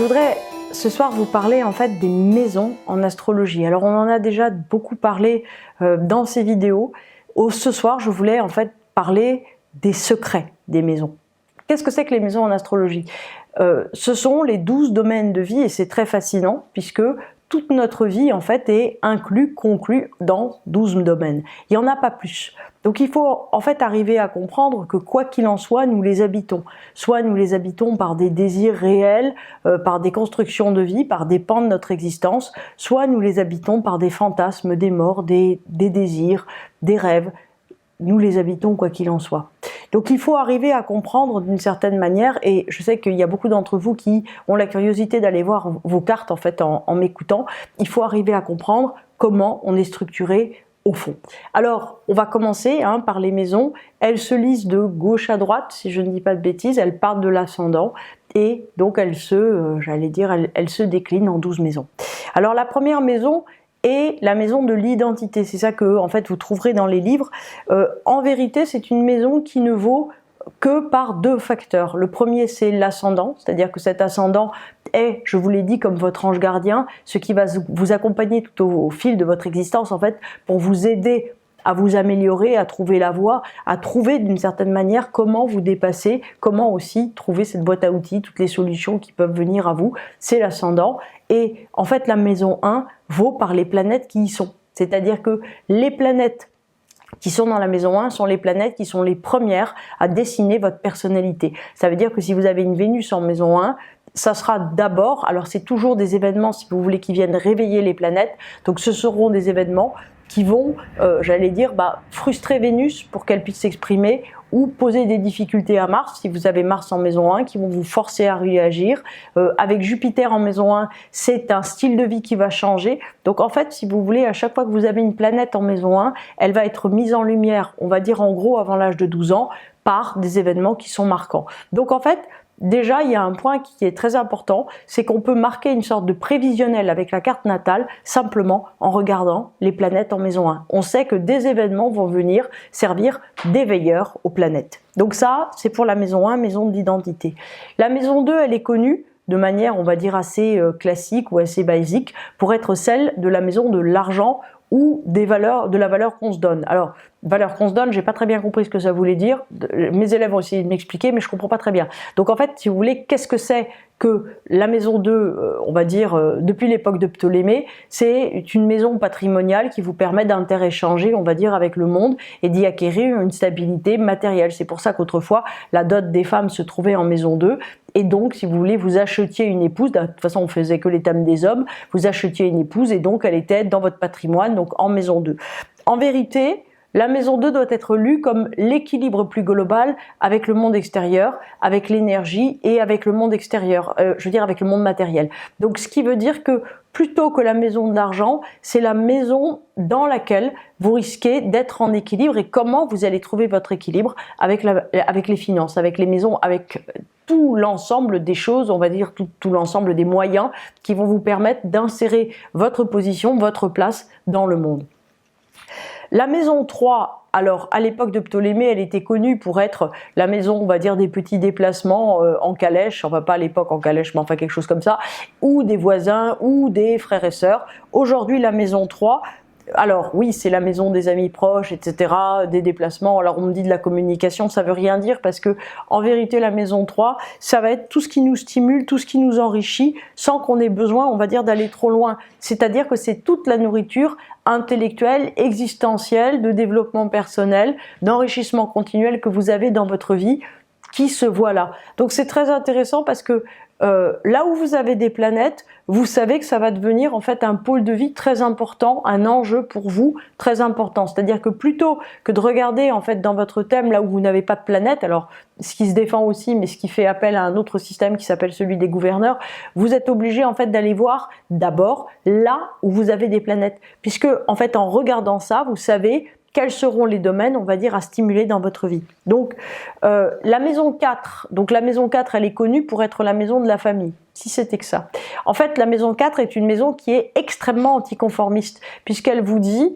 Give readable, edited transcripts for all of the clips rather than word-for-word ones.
Je voudrais ce soir vous parler en fait des maisons en astrologie. Alors on en a déjà beaucoup parlé dans ces vidéos. Ce soir je voulais en fait parler des secrets des maisons. Qu'est-ce que c'est que les maisons en astrologie? Ce sont les 12 domaines de vie et c'est très fascinant puisque toute notre vie en fait est conclue dans 12 domaines. Il n'y en a pas plus. Donc il faut en fait arriver à comprendre que quoi qu'il en soit, nous les habitons. Soit nous les habitons par des désirs réels, par des constructions de vie, par des pans de notre existence, soit nous les habitons par des fantasmes, des morts, des désirs, des rêves. Nous les habitons quoi qu'il en soit. Donc il faut arriver à comprendre d'une certaine manière, et je sais qu'il y a beaucoup d'entre vous qui ont la curiosité d'aller voir vos cartes en fait en m'écoutant. Il faut arriver à comprendre comment on est structuré au fond. Alors on va commencer par les maisons. Elles se lisent de gauche à droite, si je ne dis pas de bêtises. Elles partent de l'ascendant et donc elles se déclinent en 12 maisons. Alors la première maison et la maison de l'identité. C'est ça que en fait vous trouverez dans les livres. En vérité, c'est une maison qui ne vaut que par deux facteurs. Le premier, c'est l'ascendant, c'est-à-dire que cet ascendant est, je vous l'ai dit, comme votre ange gardien, ce qui va vous accompagner tout au fil de votre existence en fait, pour vous aider à vous améliorer, à trouver la voie, à trouver d'une certaine manière comment vous dépasser, comment aussi trouver cette boîte à outils, toutes les solutions qui peuvent venir à vous. C'est l'ascendant. Et en fait, la maison 1 vaut par les planètes qui y sont. C'est-à-dire que les planètes qui sont dans la maison 1 sont les planètes qui sont les premières à dessiner votre personnalité. Ça veut dire que si vous avez une Vénus en maison 1, ça sera d'abord, alors c'est toujours des événements, si vous voulez, qui viennent réveiller les planètes. Donc ce seront des événements qui vont, frustrer Vénus pour qu'elle puisse s'exprimer, ou poser des difficultés à Mars, si vous avez Mars en maison 1, qui vont vous forcer à réagir. Avec Jupiter en maison 1, c'est un style de vie qui va changer. Donc en fait, si vous voulez, à chaque fois que vous avez une planète en maison 1, elle va être mise en lumière, on va dire en gros avant l'âge de 12 ans, par des événements qui sont marquants. Donc en fait, déjà, il y a un point qui est très important, c'est qu'on peut marquer une sorte de prévisionnel avec la carte natale simplement en regardant les planètes en maison 1. On sait que des événements vont venir servir d'éveilleurs aux planètes. Donc ça, c'est pour la maison 1, maison de l'identité. La maison 2, elle est connue de manière, on va dire, assez classique ou assez basique pour être celle de la maison de l'argent ou de la valeur qu'on se donne. Alors, valeur qu'on se donne, j'ai pas très bien compris ce que ça voulait dire. Mes élèves ont essayé de m'expliquer, mais je comprends pas très bien. Donc en fait, si vous voulez, qu'est-ce que c'est que la maison 2, on va dire, depuis l'époque de Ptolémée? C'est une maison patrimoniale qui vous permet d'interéchanger, on va dire, avec le monde et d'y acquérir une stabilité matérielle. C'est pour ça qu'autrefois, la dot des femmes se trouvait en maison 2. Et donc, si vous voulez, vous achetiez une épouse, de toute façon on faisait que les thèmes des hommes, vous achetiez une épouse et donc elle était dans votre patrimoine, donc en maison 2. En vérité, la maison 2 doit être lue comme l'équilibre plus global avec le monde extérieur, avec l'énergie et avec le monde extérieur, je veux dire avec le monde matériel. Donc ce qui veut dire que plutôt que la maison de l'argent, c'est la maison dans laquelle vous risquez d'être en équilibre et comment vous allez trouver votre équilibre avec les finances, avec les maisons, avec tout l'ensemble des choses, on va dire tout l'ensemble des moyens qui vont vous permettre d'insérer votre position, votre place dans le monde. La maison 3, alors à l'époque de Ptolémée, elle était connue pour être la maison, on va dire, des petits déplacements en calèche, enfin pas à l'époque en calèche, mais enfin quelque chose comme ça, ou des voisins, ou des frères et sœurs. Aujourd'hui, la maison 3, alors oui, c'est la maison des amis proches, etc., des déplacements. Alors on me dit de la communication, ça veut rien dire parce que en vérité la maison 3, ça va être tout ce qui nous stimule, tout ce qui nous enrichit, sans qu'on ait besoin, on va dire, d'aller trop loin. C'est-à-dire que c'est toute la nourriture intellectuelle, existentielle, de développement personnel, d'enrichissement continuel que vous avez dans votre vie qui se voit là. Donc c'est très intéressant parce que là où vous avez des planètes, vous savez que ça va devenir en fait un pôle de vie très important, un enjeu pour vous très important. C'est-à-dire que plutôt que de regarder en fait dans votre thème là où vous n'avez pas de planète, alors ce qui se défend aussi, mais ce qui fait appel à un autre système qui s'appelle celui des gouverneurs, vous êtes obligé en fait d'aller voir d'abord là où vous avez des planètes, puisque en fait en regardant ça, vous savez quels seront les domaines, on va dire, à stimuler dans votre vie. Donc, la maison 4, elle est connue pour être la maison de la famille, si c'était que ça. En fait, la maison 4 est une maison qui est extrêmement anticonformiste, puisqu'elle vous dit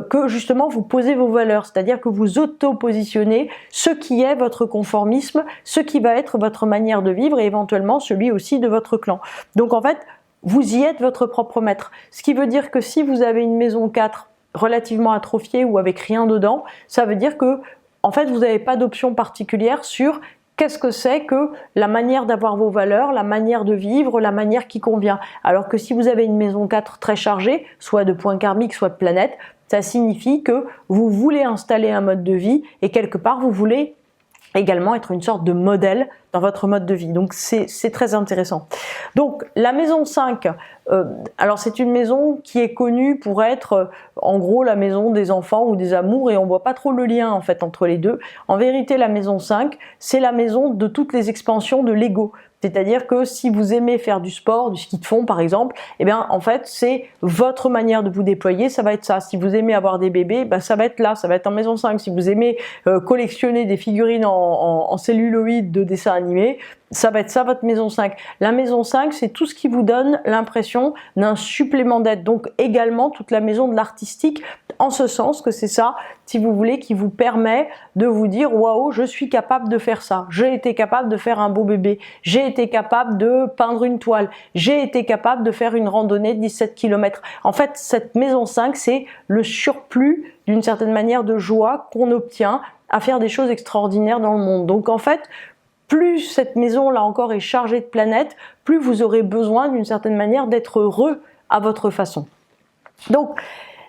que justement vous posez vos valeurs, c'est-à-dire que vous auto-positionnez ce qui est votre conformisme, ce qui va être votre manière de vivre et éventuellement celui aussi de votre clan. Donc en fait, vous y êtes votre propre maître. Ce qui veut dire que si vous avez une maison 4 relativement atrophiée ou avec rien dedans, ça veut dire que en fait vous n'avez pas d'option particulière sur qu'est-ce que c'est que la manière d'avoir vos valeurs, la manière de vivre, la manière qui convient. Alors que si vous avez une maison 4 très chargée, soit de points karmiques, soit de planètes, ça signifie que vous voulez installer un mode de vie et quelque part vous voulez également être une sorte de modèle dans votre mode de vie. Donc c'est très intéressant. Donc la maison 5, alors c'est une maison qui est connue pour être en gros la maison des enfants ou des amours et on voit pas trop le lien en fait entre les deux. En vérité la maison 5, c'est la maison de toutes les expansions de l'ego. C'est-à-dire que si vous aimez faire du sport, du ski de fond par exemple, eh bien en fait c'est votre manière de vous déployer, ça va être ça. Si vous aimez avoir des bébés, ben, ça va être là, ça va être en maison 5. Si vous aimez collectionner des figurines en celluloïd de dessins animés, ça va être ça votre maison 5. La maison 5, c'est tout ce qui vous donne l'impression d'un supplément d'être. Donc également toute la maison de l'artistique, en ce sens que c'est ça, si vous voulez, qui vous permet de vous dire « Waouh, je suis capable de faire ça. J'ai été capable de faire un beau bébé. J'ai été capable de peindre une toile. J'ai été capable de faire une randonnée de 17 km. » En fait, cette maison 5, c'est le surplus d'une certaine manière de joie qu'on obtient à faire des choses extraordinaires dans le monde. Donc en fait, plus cette maison là encore est chargée de planètes, plus vous aurez besoin d'une certaine manière d'être heureux à votre façon. Donc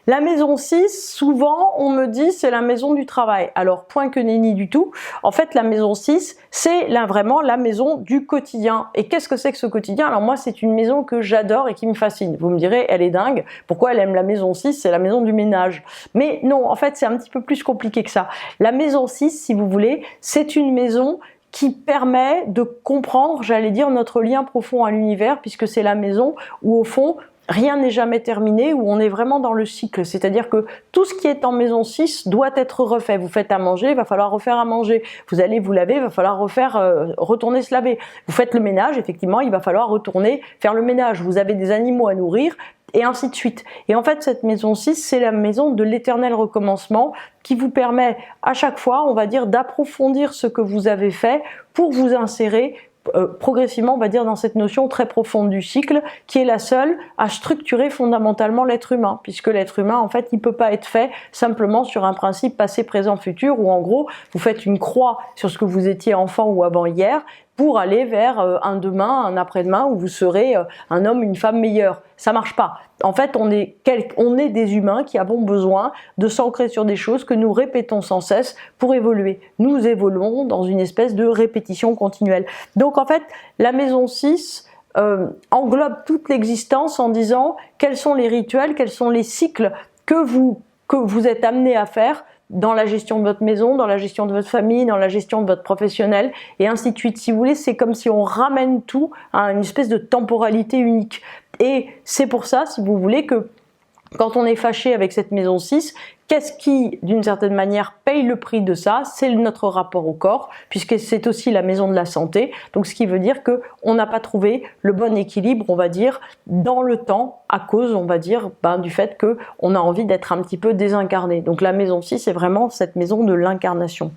la maison 6, souvent on me dit c'est la maison du travail. Alors point que nenni du tout, en fait la maison 6 c'est vraiment la maison du quotidien. Et qu'est-ce que c'est que ce quotidien? Alors moi c'est une maison que j'adore et qui me fascine. Vous me direz elle est dingue, pourquoi elle aime la maison 6? C'est la maison du ménage. Mais non, en fait c'est un petit peu plus compliqué que ça. La maison 6 si vous voulez, c'est une maison qui permet de comprendre, j'allais dire, notre lien profond à l'univers, puisque c'est la maison où, au fond, rien n'est jamais terminé, où on est vraiment dans le cycle. C'est-à-dire que tout ce qui est en maison 6 doit être refait. Vous faites à manger, il va falloir refaire à manger. Vous allez vous laver, il va falloir retourner se laver. Vous faites le ménage, effectivement, il va falloir retourner faire le ménage. Vous avez des animaux à nourrir, et ainsi de suite. Et en fait, cette maison 6, c'est la maison de l'éternel recommencement qui vous permet à chaque fois, on va dire, d'approfondir ce que vous avez fait pour vous insérer progressivement, on va dire, dans cette notion très profonde du cycle, qui est la seule à structurer fondamentalement l'être humain, puisque l'être humain, en fait, il peut pas être fait simplement sur un principe passé, présent, futur, où en gros, vous faites une croix sur ce que vous étiez enfant ou avant hier, pour aller vers un demain, un après-demain, où vous serez un homme, une femme meilleure. Ça marche pas. En fait, on est des humains qui avons besoin de s'ancrer sur des choses que nous répétons sans cesse pour évoluer. Nous évoluons dans une espèce de répétition continuelle. Donc en fait, la maison 6 englobe toute l'existence en disant quels sont les rituels, quels sont les cycles que vous êtes amenés à faire dans la gestion de votre maison, dans la gestion de votre famille, dans la gestion de votre professionnel, et ainsi de suite. Si vous voulez, c'est comme si on ramène tout à une espèce de temporalité unique. Et c'est pour ça, si vous voulez, que quand on est fâché avec cette maison 6, qu'est-ce qui, d'une certaine manière, paye le prix de ça? C'est notre rapport au corps, puisque c'est aussi la maison de la santé. Donc, ce qui veut dire qu'on n'a pas trouvé le bon équilibre, on va dire, dans le temps, à cause, on va dire, du fait qu'on a envie d'être un petit peu désincarné. Donc, la maison 6, c'est vraiment cette maison de l'incarnation.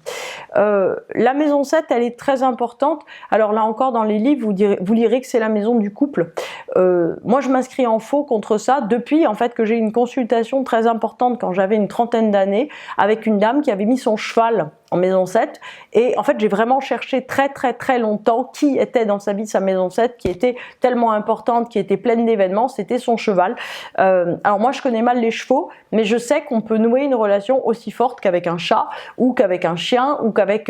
La maison 7, elle est très importante. Alors là encore, dans les livres, vous lirez que c'est la maison du couple. Moi, je m'inscris en faux contre ça depuis, en fait, que j'ai une consultation très importante quand j'avais une trentaine d'années avec une dame qui avait mis son cheval en maison 7, et en fait j'ai vraiment cherché très très très longtemps qui était dans sa vie sa maison 7, qui était tellement importante, qui était pleine d'événements. C'était son cheval. Alors moi je connais mal les chevaux, mais je sais qu'on peut nouer une relation aussi forte qu'avec un chat ou qu'avec un chien ou qu'avec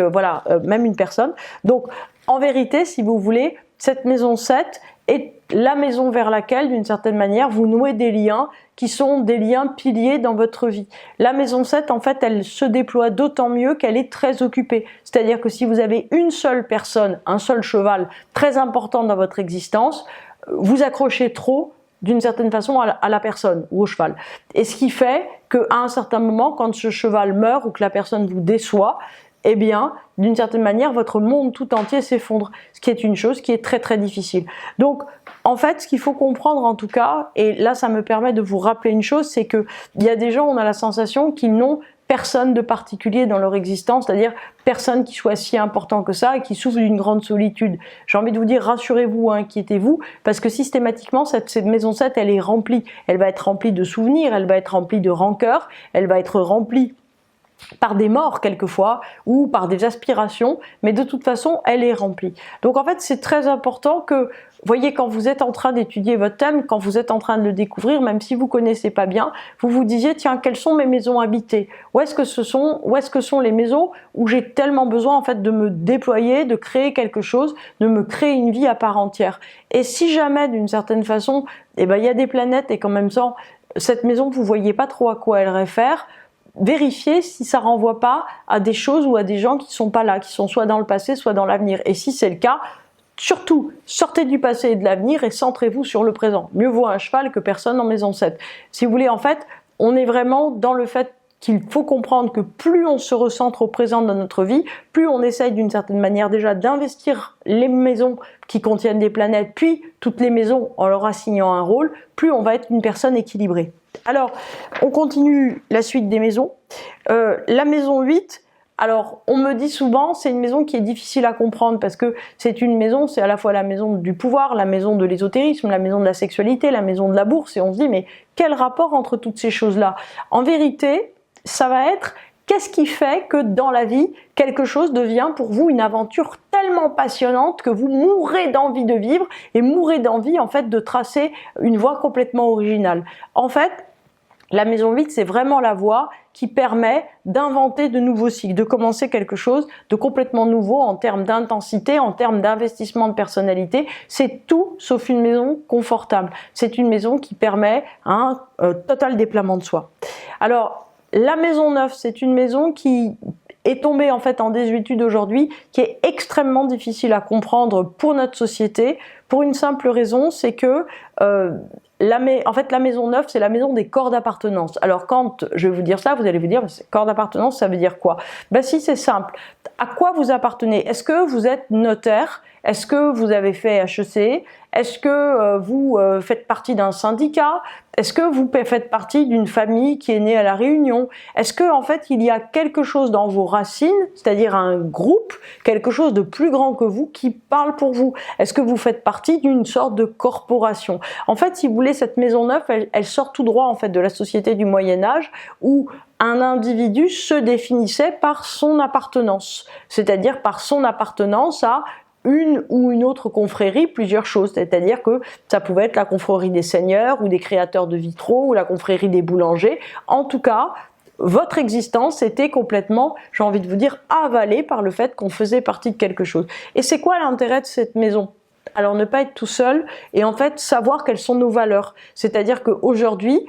même une personne. Donc en vérité, si vous voulez, cette maison 7 est la maison vers laquelle, d'une certaine manière, vous nouez des liens qui sont des liens piliers dans votre vie. La maison 7, en fait, elle se déploie d'autant mieux qu'elle est très occupée. C'est-à-dire que si vous avez une seule personne, un seul cheval très important dans votre existence, vous accrochez trop d'une certaine façon à la personne ou au cheval. Et ce qui fait qu'à un certain moment, quand ce cheval meurt ou que la personne vous déçoit, eh bien, d'une certaine manière, votre monde tout entier s'effondre, ce qui est une chose qui est très très difficile. Donc, en fait, ce qu'il faut comprendre en tout cas, et là ça me permet de vous rappeler une chose, c'est qu'il y a des gens, on a la sensation qu'ils n'ont personne de particulier dans leur existence, c'est-à-dire personne qui soit si important que ça et qui souffre d'une grande solitude. J'ai envie de vous dire, rassurez-vous, inquiétez-vous, parce que systématiquement, cette maison 7, elle est remplie. Elle va être remplie de souvenirs, elle va être remplie de rancœur, elle va être remplie par des morts quelquefois ou par des aspirations, mais de toute façon elle est remplie. Donc en fait c'est très important que, voyez, quand vous êtes en train d'étudier votre thème, quand vous êtes en train de le découvrir, même si vous connaissez pas bien, vous vous disiez tiens, quelles sont mes maisons habitées, où est-ce que sont les maisons où j'ai tellement besoin en fait de me déployer, de créer quelque chose, de me créer une vie à part entière. Et si jamais d'une certaine façon il y a des planètes et qu'en même temps cette maison vous voyez pas trop à quoi elle réfère, vérifiez si ça renvoie pas à des choses ou à des gens qui sont pas là, qui sont soit dans le passé, soit dans l'avenir. Et si c'est le cas, surtout, sortez du passé et de l'avenir et centrez-vous sur le présent. Mieux vaut un cheval que personne en maison 7. Si vous voulez, en fait, on est vraiment dans le fait qu'il faut comprendre que plus on se recentre au présent dans notre vie, plus on essaye d'une certaine manière déjà d'investir les maisons qui contiennent des planètes, puis toutes les maisons en leur assignant un rôle, plus on va être une personne équilibrée. Alors, on continue la suite des maisons. La maison 8, alors on me dit souvent, c'est une maison qui est difficile à comprendre parce que c'est une maison, c'est à la fois la maison du pouvoir, la maison de l'ésotérisme, la maison de la sexualité, la maison de la bourse, et on se dit mais quel rapport entre toutes ces choses-là? En vérité, ça va être qu'est-ce qui fait que dans la vie, quelque chose devient pour vous une aventure tellement passionnante que vous mourrez d'envie de vivre et mourrez d'envie en fait de tracer une voie complètement originale. En fait, la maison 8, c'est vraiment la voie qui permet d'inventer de nouveaux cycles, de commencer quelque chose de complètement nouveau en termes d'intensité, en termes d'investissement de personnalité. C'est tout sauf une maison confortable. C'est une maison qui permet un total déploiement de soi. Alors, la maison 9, c'est une maison qui est tombée en fait en désuétude aujourd'hui, qui est extrêmement difficile à comprendre pour notre société, pour une simple raison, c'est que la maison 9, c'est la maison des corps d'appartenance. Alors quand je vais vous dire ça, vous allez vous dire, corps d'appartenance, ça veut dire quoi? Ben si, c'est simple. À quoi vous appartenez? Est-ce que vous êtes notaire? Est-ce que vous avez fait HEC? Est-ce que vous faites partie d'un syndicat? Est-ce que vous faites partie d'une famille qui est née à La Réunion? Est-ce que en fait il y a quelque chose dans vos racines, c'est-à-dire un groupe, quelque chose de plus grand que vous qui parle pour vous? Est-ce que vous faites partie d'une sorte de corporation? En fait, si vous voulez, cette maison 9, elle sort tout droit en fait de la société du Moyen-Âge où un individu se définissait par son appartenance, c'est-à-dire par son appartenance à une ou une autre confrérie, plusieurs choses, c'est-à-dire que ça pouvait être la confrérie des seigneurs ou des créateurs de vitraux ou la confrérie des boulangers. En tout cas, votre existence était complètement, j'ai envie de vous dire, avalée par le fait qu'on faisait partie de quelque chose. Et c'est quoi l'intérêt de cette maison? Alors ne pas être tout seul et en fait savoir quelles sont nos valeurs. C'est-à-dire qu'aujourd'hui,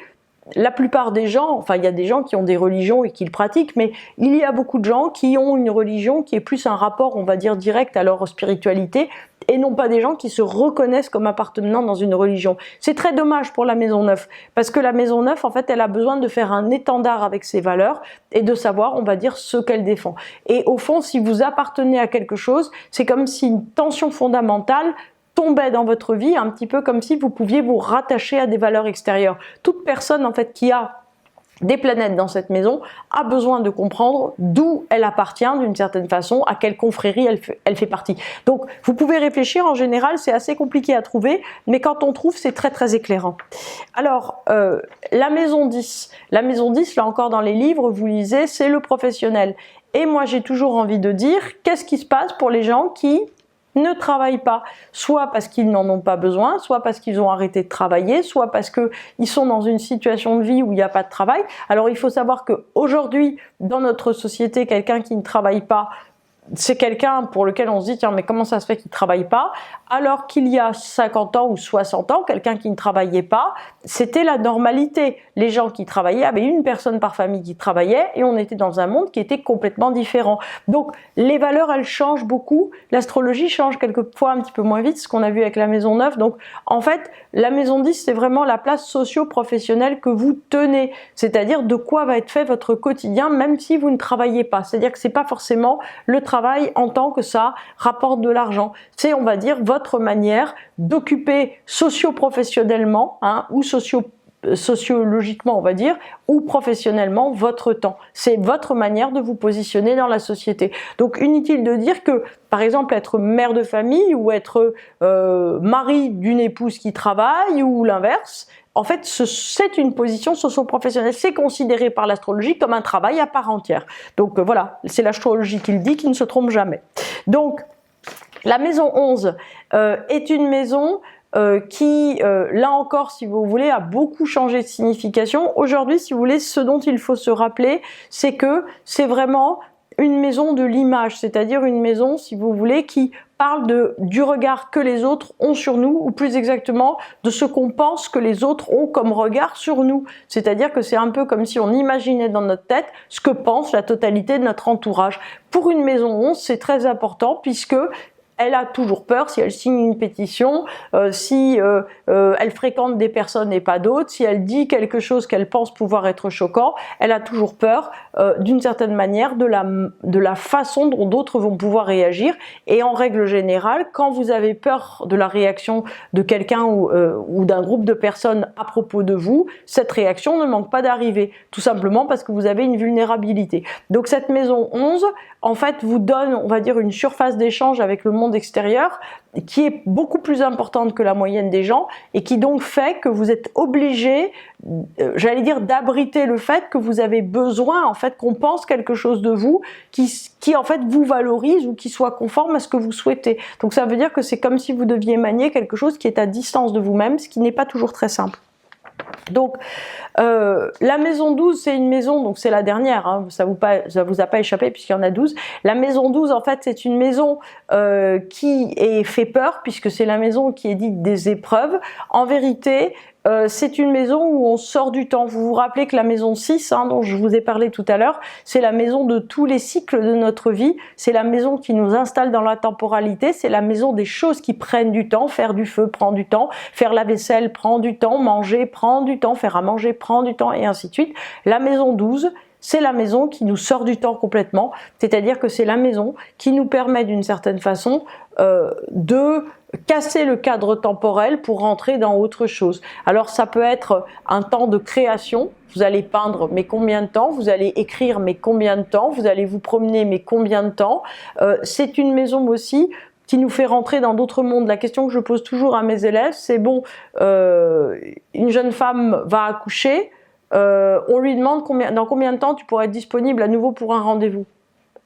la plupart des gens, enfin il y a des gens qui ont des religions et qui le pratiquent, mais il y a beaucoup de gens qui ont une religion qui est plus un rapport, on va dire, direct à leur spiritualité, et non pas des gens qui se reconnaissent comme appartenant dans une religion. C'est très dommage pour la maison 9, parce que la maison 9, en fait, elle a besoin de faire un étendard avec ses valeurs et de savoir, on va dire, ce qu'elle défend. Et au fond, si vous appartenez à quelque chose, c'est comme si une tension fondamentale tombait dans votre vie, un petit peu comme si vous pouviez vous rattacher à des valeurs extérieures. Toute personne en fait qui a des planètes dans cette maison a besoin de comprendre d'où elle appartient d'une certaine façon, à quelle confrérie elle fait partie. Donc vous pouvez réfléchir, en général c'est assez compliqué à trouver, mais quand on trouve c'est très très éclairant. Alors la maison 10, là encore dans les livres vous lisez, c'est le professionnel. Et moi j'ai toujours envie de dire, qu'est-ce qui se passe pour les gens qui ne travaillent pas, soit parce qu'ils n'en ont pas besoin, soit parce qu'ils ont arrêté de travailler, soit parce qu'ils sont dans une situation de vie où il n'y a pas de travail. Alors il faut savoir qu'aujourd'hui, dans notre société, quelqu'un qui ne travaille pas, c'est quelqu'un pour lequel on se dit, tiens, mais comment ça se fait qu'il ne travaille pas? Alors qu'il y a 50 ans ou 60 ans, quelqu'un qui ne travaillait pas, c'était la normalité. Les gens qui travaillaient avaient une personne par famille qui travaillait et on était dans un monde qui était complètement différent. Donc, les valeurs, elles changent beaucoup. L'astrologie change quelquefois un petit peu moins vite, ce qu'on a vu avec la maison 9. Donc, en fait, la maison 10, c'est vraiment la place socio-professionnelle que vous tenez. C'est-à-dire de quoi va être fait votre quotidien, même si vous ne travaillez pas. C'est-à-dire que c'est pas forcément le travail en tant que ça rapporte de l'argent. C'est, on va dire, votre manière d'occuper socio-professionnellement, ou sociologiquement, on va dire, ou professionnellement votre temps. C'est votre manière de vous positionner dans la société. Donc, inutile de dire que, par exemple, être mère de famille ou être mari d'une épouse qui travaille ou l'inverse, en fait, c'est une position socio-professionnelle. C'est considéré par l'astrologie comme un travail à part entière. Donc voilà, c'est l'astrologie qui le dit, qui ne se trompe jamais. Donc, la maison 11 est une maison qui, là encore, si vous voulez, a beaucoup changé de signification. Aujourd'hui, si vous voulez, ce dont il faut se rappeler, c'est que c'est vraiment une maison de l'image, c'est-à-dire une maison, si vous voulez, qui parle du regard que les autres ont sur nous, ou plus exactement de ce qu'on pense que les autres ont comme regard sur nous. C'est-à-dire que c'est un peu comme si on imaginait dans notre tête ce que pense la totalité de notre entourage. Pour une maison 11, c'est très important puisque elle a toujours peur si elle signe une pétition, si elle fréquente des personnes et pas d'autres, si elle dit quelque chose qu'elle pense pouvoir être choquant, elle a toujours peur d'une certaine manière de la façon dont d'autres vont pouvoir réagir. Et en règle générale, quand vous avez peur de la réaction de quelqu'un ou d'un groupe de personnes à propos de vous, cette réaction ne manque pas d'arriver, tout simplement parce que vous avez une vulnérabilité. Donc cette maison 11, en fait, vous donne, on va dire, une surface d'échange avec le monde extérieur qui est beaucoup plus importante que la moyenne des gens et qui donc fait que vous êtes obligé, j'allais dire, d'abriter le fait que vous avez besoin, en fait, qu'on pense quelque chose de vous qui en fait vous valorise ou qui soit conforme à ce que vous souhaitez. Donc ça veut dire que c'est comme si vous deviez manier quelque chose qui est à distance de vous-même, ce qui n'est pas toujours très simple. Donc, la maison 12, c'est une maison, donc c'est la dernière, ça vous a pas échappé puisqu'il y en a 12. La maison 12, en fait, c'est une maison qui est fait peur puisque c'est la maison qui est dite des épreuves. En vérité, c'est une maison où on sort du temps. Vous vous rappelez que la maison 6, dont je vous ai parlé tout à l'heure, c'est la maison de tous les cycles de notre vie. C'est la maison qui nous installe dans la temporalité. C'est la maison des choses qui prennent du temps. Faire du feu prend du temps. Faire la vaisselle prend du temps. Manger prend du temps. Faire à manger prend du temps et ainsi de suite. La maison 12, c'est la maison qui nous sort du temps complètement. C'est-à-dire que c'est la maison qui nous permet d'une certaine façon de casser le cadre temporel pour rentrer dans autre chose. Alors ça peut être un temps de création, vous allez peindre mais combien de temps, vous allez écrire mais combien de temps, vous allez vous promener mais combien de temps. C'est une maison aussi qui nous fait rentrer dans d'autres mondes. La question que je pose toujours à mes élèves, c'est bon, une jeune femme va accoucher, on lui demande dans combien de temps tu pourrais être disponible à nouveau pour un rendez-vous.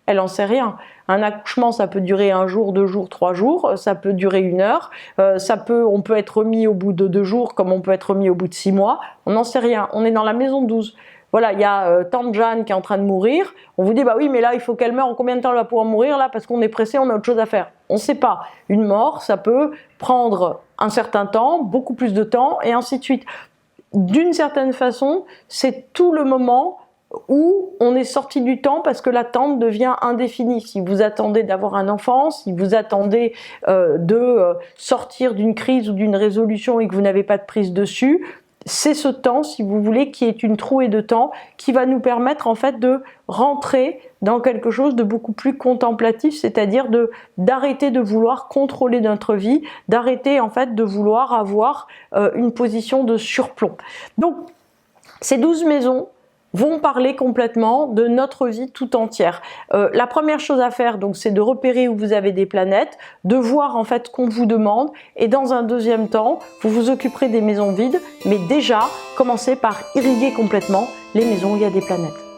Elle en sait rien. Un accouchement, ça peut durer 1 jour, 2 jours, 3 jours, ça peut durer 1 heure, on peut être remis au bout de 2 jours comme on peut être remis au bout de 6 mois, on n'en sait rien. On est dans la maison 12. Voilà, il y a tante Jeanne qui est en train de mourir, on vous dit bah oui mais là il faut qu'elle meure, en combien de temps elle va pouvoir mourir là parce qu'on est pressé, on a autre chose à faire. On ne sait pas. Une mort, ça peut prendre un certain temps, beaucoup plus de temps et ainsi de suite. D'une certaine façon, c'est tout le moment où on est sorti du temps parce que l'attente devient indéfinie. Si vous attendez d'avoir un enfant, si vous attendez de sortir d'une crise ou d'une résolution et que vous n'avez pas de prise dessus, c'est ce temps, si vous voulez, qui est une trouée de temps qui va nous permettre en fait de rentrer dans quelque chose de beaucoup plus contemplatif, c'est-à-dire d'arrêter de vouloir contrôler notre vie, d'arrêter en fait de vouloir avoir une position de surplomb. Donc, ces 12 maisons vont parler complètement de notre vie tout entière. La première chose à faire, donc, c'est de repérer où vous avez des planètes, de voir en fait ce qu'on vous demande, et dans un deuxième temps, vous vous occuperez des maisons vides, mais déjà, commencez par irriguer complètement les maisons où il y a des planètes.